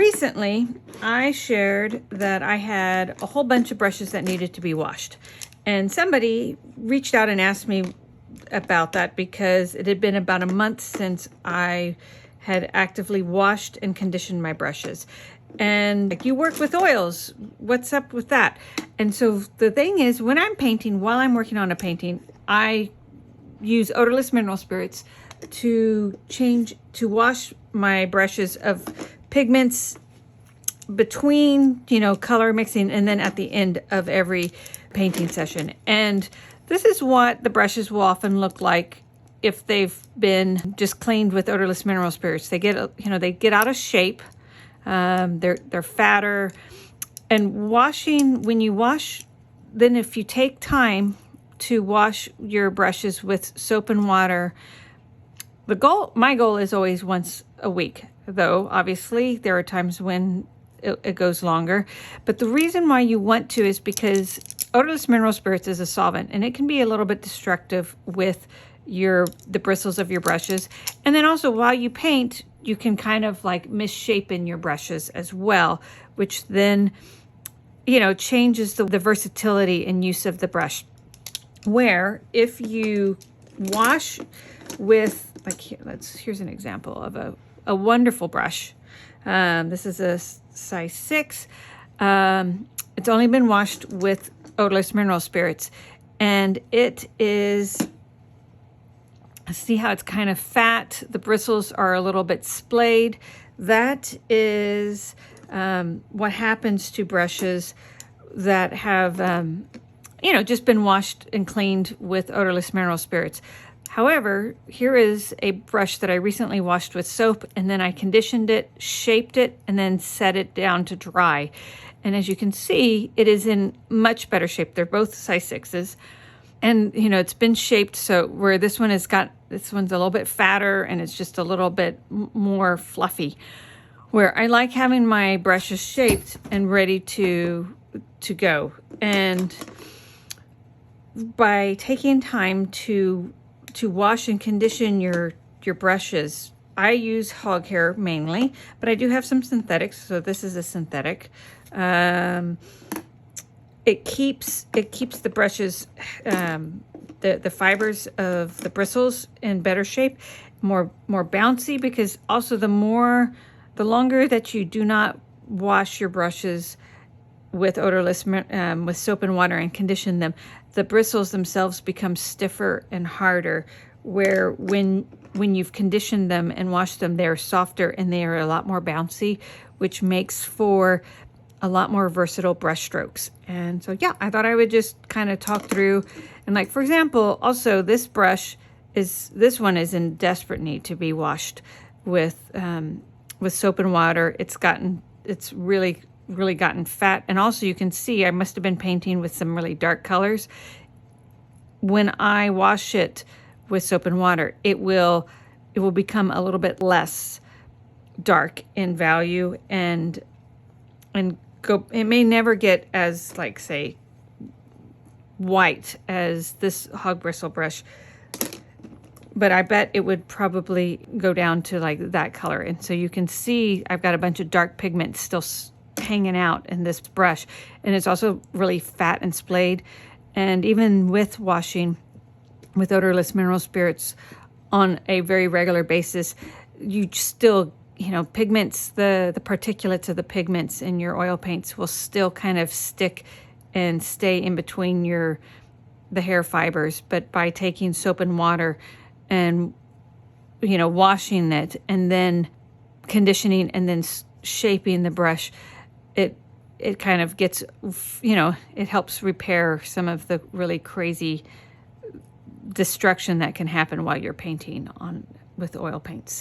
Recently, I shared that I had a whole bunch of brushes that needed to be washed. And somebody reached out and asked me about that because it had been about a month since I had actively washed and conditioned my brushes. And like, you work with oils, what's up with that? And so the thing is, when I'm painting, while I'm working on a painting, I use odorless mineral spirits to wash my brushes of pigments between, color mixing, and then at the end of every painting session. And this is what the brushes will often look like if they've been just cleaned with odorless mineral spirits. They get, they get out of shape. They're fatter. And when you wash, then if you take time to wash your brushes with soap and water, my goal is always once a week, though obviously there are times when it goes longer. But the reason why you want to is because odorless mineral spirits is a solvent, and it can be a little bit destructive with the bristles of your brushes. And then also while you paint, you can kind of like misshapen your brushes as well, which then, changes the versatility and use of the brush. Where if you wash with, here's an example of a wonderful brush. This is a size 6. It's only been washed with odorless mineral spirits, and it is, see how it's kind of fat. The bristles are a little bit splayed. That is what happens to brushes that have, just been washed and cleaned with odorless mineral spirits. However, here is a brush that I recently washed with soap, and then I conditioned it, shaped it, and then set it down to dry. And as you can see, it is in much better shape. They're both size 6s. And, it's been shaped so where this one's a little bit fatter and it's just a little bit more fluffy. Where I like having my brushes shaped and ready to go. And by taking time to wash and condition your brushes, I use hog hair mainly, but I do have some synthetics. So this is a synthetic. It keeps the brushes, the fibers of the bristles in better shape, more bouncy, because also the longer that you do not wash your brushes with odorless, with soap and water and condition them, the bristles themselves become stiffer and harder, where when you've conditioned them and washed them, they're softer and they are a lot more bouncy, which makes for a lot more versatile brush strokes. And so, yeah, I thought I would just kind of talk through. And like, for example, also this one is in desperate need to be washed with soap and water. It's really gotten fat. And also you can see I must have been painting with some really dark colors. When I wash it with soap and water, it will become a little bit less dark in value and go. It may never get as, like, say, white as this hog bristle brush, but I bet it would probably go down to like that color. And so you can see I've got a bunch of dark pigment still hanging out in this brush, and it's also really fat and splayed. And even with washing with odorless mineral spirits on a very regular basis, you still, pigments, the particulates of the pigments in your oil paints will still kind of stick and stay in between the hair fibers. But by taking soap and water and, washing it and then conditioning and then shaping the brush, it kind of gets, it helps repair some of the really crazy destruction that can happen while you're painting with oil paints.